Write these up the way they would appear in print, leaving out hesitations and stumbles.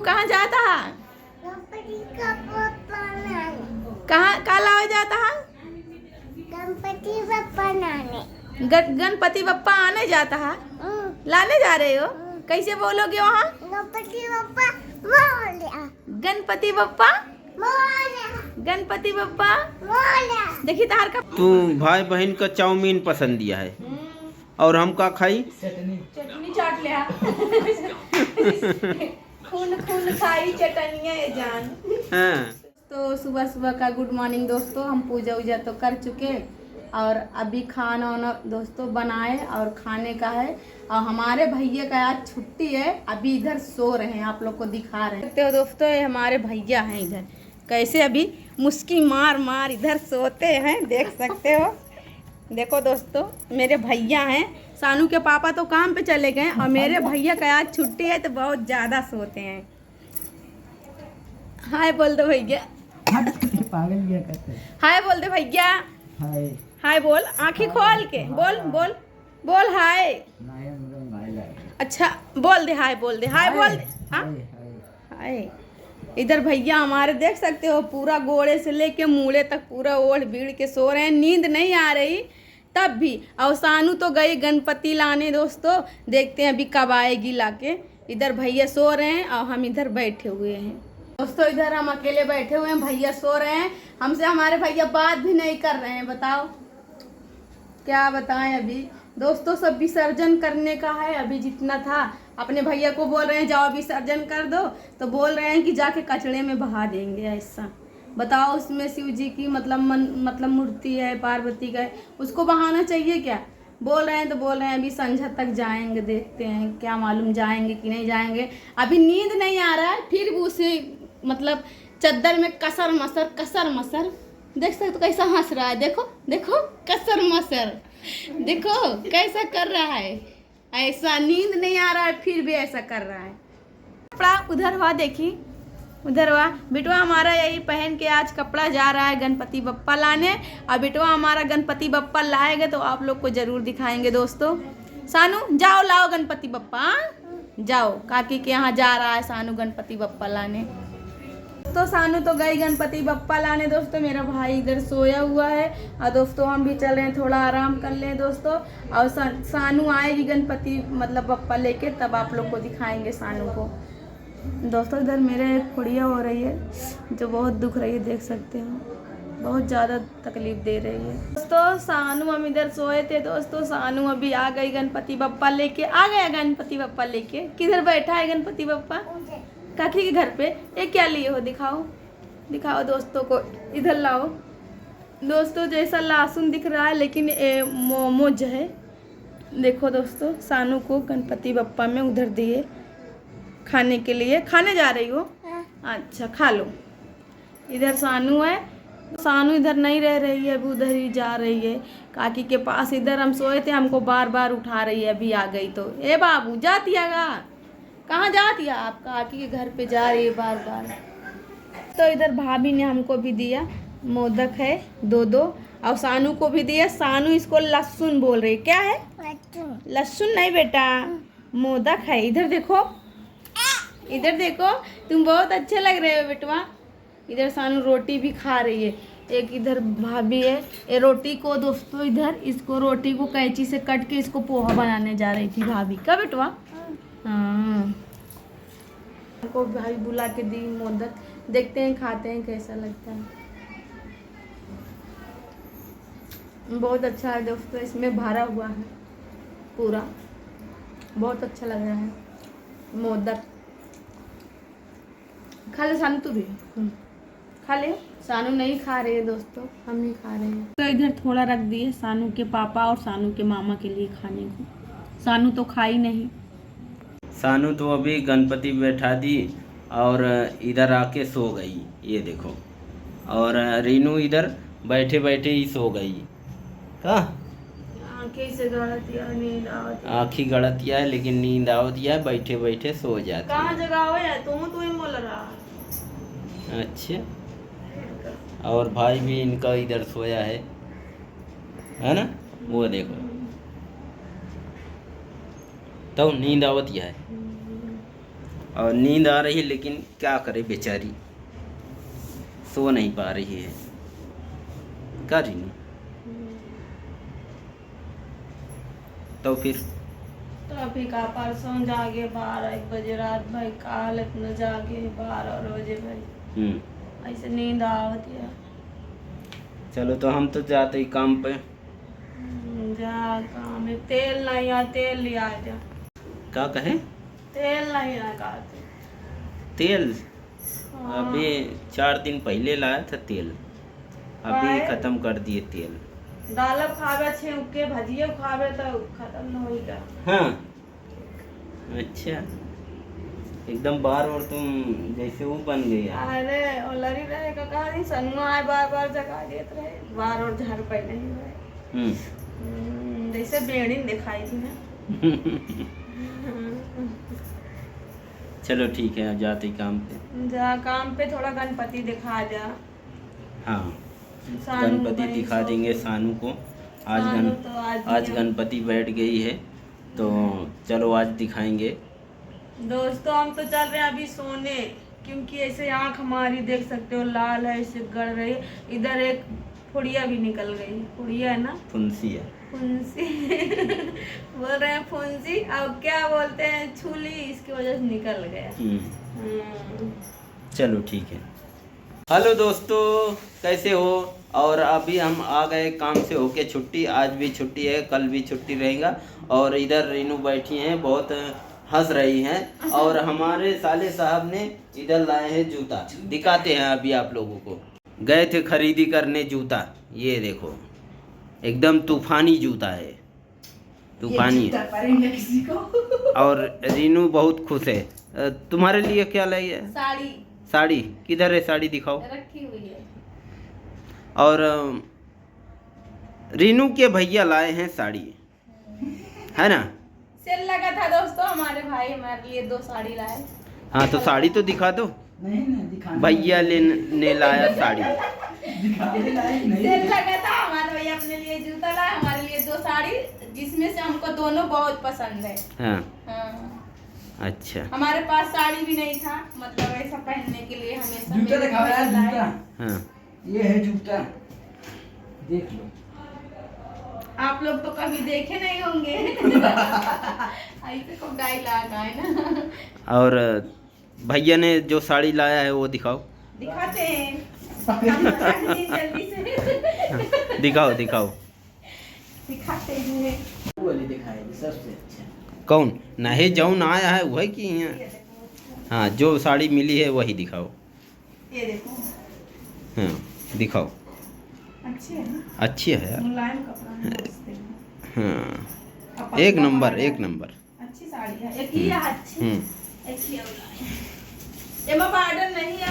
कहाँ जाता है? गणपति का पप्पा नाने। कहाँ लाया जाता है? गणपति बप्पा नाने। गणपति बप्पा आने जाता है। लाने जा रहे हो? कैसे बोलोगे वहाँ? गणपति बप्पा मोरया। गणपति बप्पा मोरया। गणपति बप्पा मोरया। देखिए तार का तू भाई बहन का चाउमीन पसंद दिया है और हम का खाई चटनी चाट लिया। खून खून खाई चटनिया ये जान। हाँ। तो सुबह सुबह का गुड मॉर्निंग दोस्तों। हम पूजा वूजा तो कर चुके और अभी खाना वाना दोस्तों बनाए और खाने का है। और हमारे भैया का आज छुट्टी है, अभी इधर सो रहे हैं, आप लोग को दिखा रहे हैं। देखते हो दोस्तों, ये हमारे भैया हैं इधर, कैसे अभी मुस्की मार मार इधर सोते हैं, देख सकते हो। देखो दोस्तों, मेरे भैया हैं। सानू के पापा तो काम पे चले गए और मेरे भैया का आज छुट्टी है तो बहुत ज़्यादा सोते हैं। हाय बोल दो भैया। पागल क्या करते हैं? हाय बोल दे भैया। हाय हाय बोल, आँखें खोल के बोल बोल बोल हाय। अच्छा बोल दे हाय, बोल दे हाय, बोल दे हाँ हाय। इधर भैया हमारे देख सकते हो, पूरा गोड़े से लेके मूड़े तक पूरा ओढ़ भीड़ के सो रहे हैं, नींद नहीं आ रही तब भी। और सानू तो गई गणपति लाने दोस्तों, देखते हैं अभी कब आएगी लाके। इधर भैया सो रहे हैं और हम इधर बैठे हुए हैं दोस्तों। इधर हम अकेले बैठे हुए हैं, भैया सो रहे हैं, हमसे हमारे भैया बात भी नहीं कर रहे हैं। बताओ क्या बताएं अभी दोस्तों। सब विसर्जन करने का है, अभी जितना था अपने भैया को बोल रहे हैं जाओ विसर्जन कर दो, तो बोल रहे हैं कि जाके कचड़े में बहा देंगे। ऐसा बताओ, उसमें शिव जी की मतलब मूर्ति है, पार्वती का है, उसको बहाना चाहिए क्या? बोल रहे हैं तो बोल रहे हैं अभी संझा तक जाएंगे, देखते हैं क्या मालूम जाएंगे कि नहीं जाएंगे। अभी नींद नहीं आ रहा है, फिर भी उसे मतलब चद्दर में कसर मसर देख सकते हो कैसा हंस रहा है। देखो देखो कसर मसर, देखो कैसा कर रहा है। ऐसा नींद नहीं आ रहा है फिर भी ऐसा कर रहा है। कपड़ा उधर हुआ, देखी उधर हुआ। बिटवा हमारा यही पहन के आज कपड़ा जा रहा है गणपति बप्पा लाने, और बिटवा हमारा गणपति बप्पा लाएगा तो आप लोग को जरूर दिखाएंगे दोस्तों। सानू जाओ लाओ गणपति बप्पा, जाओ काकी के यहाँ जा रहा है सानू गणपति बप्पा लाने। तो सानू तो गई गणपति बप्पा लाने दोस्तों, मेरा भाई इधर सोया हुआ है और दोस्तों हम भी चल रहे हैं थोड़ा आराम कर लें दोस्तों। और सानू आएगी गणपति मतलब बप्पा लेके, तब आप लोग को दिखाएंगे सानू को दोस्तों। इधर मेरे एक खुड़िया हो रही है जो बहुत दुख रही है, देख सकते हो, बहुत ज़्यादा तकलीफ दे रही है दोस्तों। सानू हम इधर सोए थे दोस्तों, सानू अभी आ गई गणपति बप्पा लेके, आ गया गणपति बप्पा लेके। किधर बैठा है गणपति बप्पा? काकी के घर पे। ये क्या लिए हो? दिखाओ दिखाओ दोस्तों को, इधर लाओ दोस्तों। जैसा लहसुन दिख रहा है लेकिन मोमोज है। देखो दोस्तों, सानू को गणपति बप्पा में उधर दिए खाने के लिए। खाने जा रही हो? अच्छा खा लो। इधर सानू है, सानू इधर नहीं रह रही है, अभी उधर ही जा रही है काकी के पास। इधर हम सोए थे, हमको बार बार उठा रही है, अभी आ गई तो। ए बाबू जाती आगा, कहाँ जाती है? आप काकी के घर पे जा रही है बार बार। तो इधर भाभी ने हमको भी दिया, मोदक है दो और सानू को भी दिया। सानू इसको लहसुन बोल रही, क्या है? लहसुन नहीं बेटा, मोदक है। इधर देखो, इधर देखो, तुम बहुत अच्छे लग रहे हो बेटवा। इधर सानू रोटी भी खा रही है। एक इधर भाभी है, ये रोटी को दोस्तों इधर इसको रोटी को कैंची से कट के इसको पोहा बनाने जा रही थी भाभी का बेटवा। हाँ, को भाई बुला के दी मोदक, देखते हैं खाते हैं कैसा लगता है। बहुत अच्छा है दोस्तों, इसमें भरा हुआ है पूरा, बहुत अच्छा लग रहा है मोदक। खा ले सानू, तू भी खा ले। सानू नहीं खा रहे हैं दोस्तों, हम ही खा रहे हैं। तो इधर थोड़ा रख दिए सानू के पापा और सानू के मामा के लिए खाने को। सानू तो खाई नहीं। सानू तो अभी गणपति बैठा दी और इधर आके सो गई, ये देखो। और रीनू इधर बैठे बैठे ही सो गई। कहाँ आँखें से गड़तिया, नींद आवती। आँखी गड़तिया है लेकिन नींद आवती है, बैठे बैठे सो जाती कहाँ है। जगह हो या तू ही बोल रहा। अच्छा, और भाई भी इनका इधर सोया है ना, वो देखो। तो नींद आवती है। और नींद आ रही है, लेकिन क्या करे बेचारी, सो नहीं पा रही है। क्या रीनू? तो फिर तो अभी का परसों जागे 12-1 बजे रात भाई, काल इतना जागे 12 बजे भाई, ऐसे नींद आवती है। चलो तो हम तो जाते ही काम पे। जा काम में तेल नहीं है, तेल लिया जा। क्या कहे? तेल नहीं लगाते। तेल हाँ। अभी 4 दिन पहले लाया था तेल, अभी काहे? खत्म कर दिए तेल। दाल खावे छेके भजिए खावे तो खत्म न होइगा। हाँ अच्छा, एकदम बार और तुम जैसे वो बन गई है। अरे ओलरी रहे का कहानी सनुआ आए बार बार जगा देत रहे, बार और झाड़ पे नहीं रहे। जैसे बेड़ी दिखाई थी ना। चलो ठीक है, जाते ही काम पे। जा काम पे, थोड़ा गणपति दिखा जा। हाँ सानू गणपति भाई दिखा सो- देंगे सानू को। आज सानू तो आज गणपति बैठ गई है, तो चलो आज दिखाएंगे। दोस्तों हम तो चल रहे हैं अभी सोने, क्योंकि ऐसे आँख हमारी देख सकते हो लाल है, ऐसे गड़ रही है। इधर एक फुड़िया भी निकल गई, फुड़िया है ना, फुंसी है। फुंसी बोल रहे हैं फुंसी, अब क्या बोलते हैं छुली, इसकी वजह से निकल गया। चलो ठीक है। हेलो दोस्तों, कैसे हो? और अभी हम आ गए काम से होके छुट्टी, आज भी छुट्टी है, कल भी छुट्टी रहेगा। और इधर रीनू बैठी हैं, बहुत हंस रही हैं। और हमारे साले साहब ने इधर लाए हैं जूता, दिखाते हैं अभी आप लोगों को। गए थे खरीदी करने जूता, ये देखो एकदम तूफानी जूता है, तूफानी है। किसी को और रीनू बहुत खुश है। तुम्हारे लिए क्या लाई है? साड़ी साड़ी किधर है? साड़ी दिखाओ। रखी हुई है। और रीनू के भैया लाए हैं साड़ी, है ना? सेल लगा था दोस्तों, हमारे भाई हमारे लिए 2 साड़ी लाए। हाँ तो साड़ी तो दिखा दो। नहीं दिखाने भैया ने लाया साड़ी। दिखाने लायक नहीं। सेल लगा था, हमारे भैया अपने लिए जूता लाए, हमारे लिए 2 साड़ी, जिसमें से हमको दोनों बहुत पसंद है। हाँ हाँ। अच्छा। हमारे पास साड़ी भी नहीं था, मतलब ऐसा पहनने के लिए हमेशा। जूता मेरे दिखाओ यार, भैया लाए। जूता हाँ ये है जूता, देख लो। आप लोग तो कभी देखे नहीं होंगे। ऐसे को डायलॉग है ना। और भैया ने जो साड़ी लाया है वो दिखाओ। दिखाते हैं हम जल्दी से। दिखाओ दिखाओ। दिखाते हैं। वो वाली दिखाएगी सबसे अच्छा। कौन नहीं जौन आया है वही की ये है। देखो, हाँ जो साड़ी मिली है वही दिखाओ। ये देखो, हाँ दिखाओ। अच्छी है ना, अच्छी है यार। मुलायम कपड़ा है, मस्त है। हाँ अब एक पतला नंबर, वाला है। एक नंबर। अच्छी साड़ी है, एक ही है अच्छी, हम्म एक ही है वाला। ये मैं बॉर्डर नहीं है,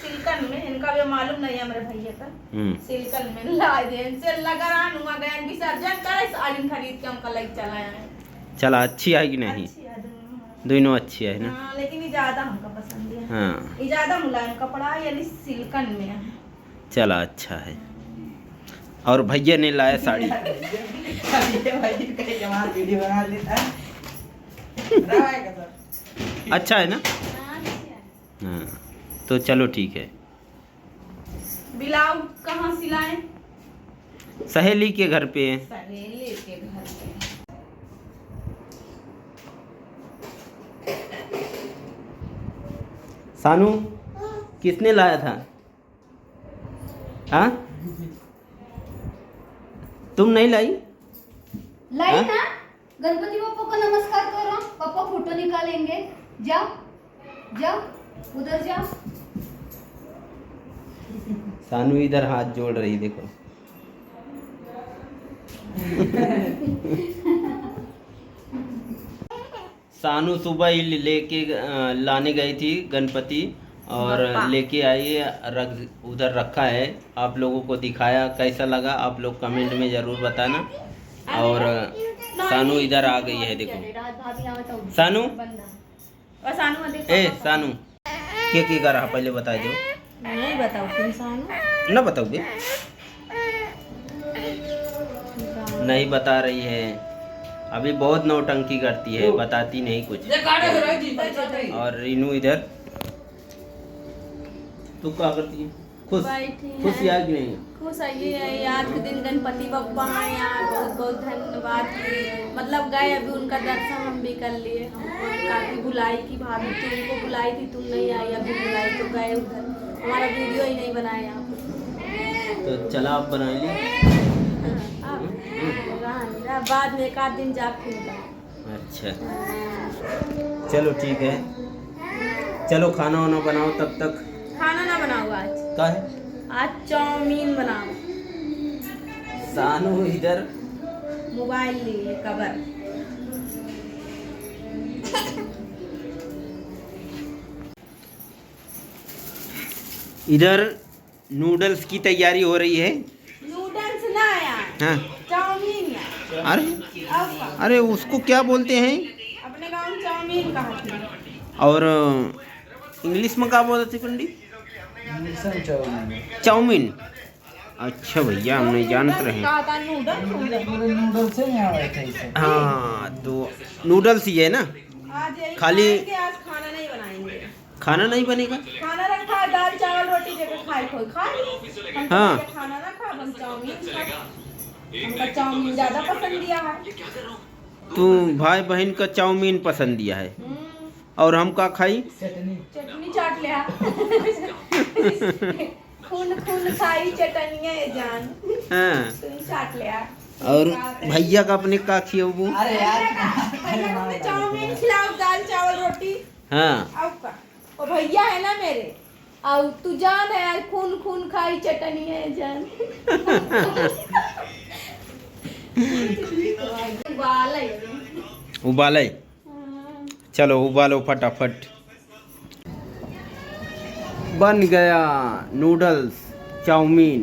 सिल्कन में, इनका भी मालूम नहीं है मेरे भैया का। सिल्कन में ला दे, इनसे लगा रहा नुआ गया विसर्जन करे, साड़ी खरीद के हमका लेके चला है। चला अच्छी है कि नहीं? अच्छी है दोनों। दोनों अच्छी है ना? हाँ, लेकिन ये ज्यादा हमको पसंद है। हाँ ये ज्यादा मुलायम कपड़ा है, यानी सिल्कन में है। चला अच्छा है। और भैया ने लाया साड़ी। ये भाई कहीं जमा वीडियो बना लेता है। रहा सर। अच्छा है ना? हाँ, अच्छी है। हाँ तो चलो ठीक है। ब्लाउज कहाँ सिलाएं? सहेली के घर पे। सहेली के घर पे। सानू किसने लाया था? हाँ तुम नहीं लाई? लाई हाँ? ना, गणपति बप्पा को नमस्कार करो, पापा फोटो निकालेंगे। जाओ जाओ उधर जाओ। सानू इधर हाथ जोड़ रही देखो। सानू सुबह ही लेके लाने गई थी गणपति, और लेके आई, रख उधर रखा है। आप लोगों को दिखाया, कैसा लगा आप लोग कमेंट में ज़रूर बताना। और सानू इधर आ गई है देखो। सानू और सानू देखो, ए सानू क्या कर रहा पहले बता दो। नहीं बताओ तुम सानू। ना बताओगे? नहीं बता रही है। अभी बहुत नौटंकी करती है, बताती नहीं कुछ। और रीनू इधर, तू क्या करती है? खुश खुश या कि नहीं? खुश आइए, आज के दिन गणपति बप्पा आए यार, बहुत बहुत धन्यवाद। मतलब गए अभी, उनका दर्शन हम भी कर लिए। हमको काफी बुलाई की भाभी, तुमको बुलाई थी, तुम नहीं आई, अभी बुलाई तो गए उधर। हमारा वीडियो ही नहीं बनाया यहाँ पे। तो चला आप बना लिए। बाद में एक आध दिन जा खुलता। अच्छा चलो ठीक है, चलो खाना वाना बनाओ तब तक। खाना ना बनाओ आज, क्या है? आज चाउमीन बनाओ। सानू इधर मोबाइल लिए कवर। इधर नूडल्स की तैयारी हो रही है। नूडल्स ना यार, हाँ चाउमीन यार। अरे अरे उसको क्या बोलते हैं? अपने गांव में चाउमीन कहते हैं। और इंग्लिश में क्या बोलते हैं पंडित? चाउमीन। अच्छा भैया, हम नहीं जानते रहे। कहा नूडल्स से नहीं आया था इसे। हाँ तो नूडल्स ही है ना। आज यही खाली खाएंगे, आज खाना नहीं बनाएंगे। खाना नहीं बनेगा? खाना रखा है, दाल चावल रोटी जगह खाए कोई खा ली। हम हाँ। तो खाना ना खा, हम चाउमीन खा। हमका चाउमीन ज्यादा पसंद दिया है। तू भाई बहन का चाउमीन पसंद दिया है, और हम का खाई? चटनी चाट लिया। खून खून खाई चटनिया ये जान। हाँ। तुम चाट लिया। और भैया का अपने का खियाबू? अरे यार भैया को अपने चाउमीन खिलाओ, दाल चावल रोटी। हाँ। अब का ओ भैया है ना मेरे, और तू जान है यार, खून खून खाई चटनी है जान। उबाले, चलो उबालो फटाफट। बन गया नूडल्स चाउमीन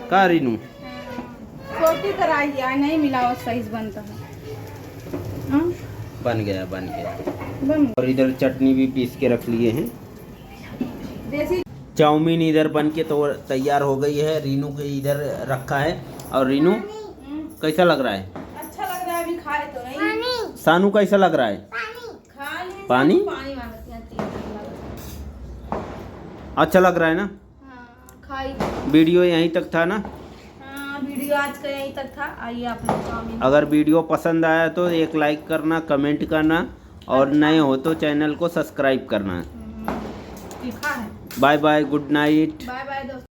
का रीनू। छोटी कराई है, नहीं मिला वो साइज बनता है। हाँ? बन गया बन गया। बन और इधर चटनी भी पीस के रख लिए हैं। देसी चाउमीन इधर बन के तो तैयार हो गई है, रीनू के इधर रखा है। और रीनू कैसा लग रहा है? अच्छा लग रहा है, अभी खाए तो नहीं। सानू कैसा लग रहा है? खा लिए। पानी? पानी मांगती है, अच्छा लग रहा है ना? हाँ, खाई। वीडियो यहीं तक था ना? हाँ, वीडियो आज का यहीं तक था। आइए आप लोग चाउमीन। अगर वीडियो पसंद आया तो एक लाइक करना, कमेंट करना, और नए हो तो चैनल को सब्सक्राइब करना। तीखा है। Bye bye, good night. Bye bye दोस्तों।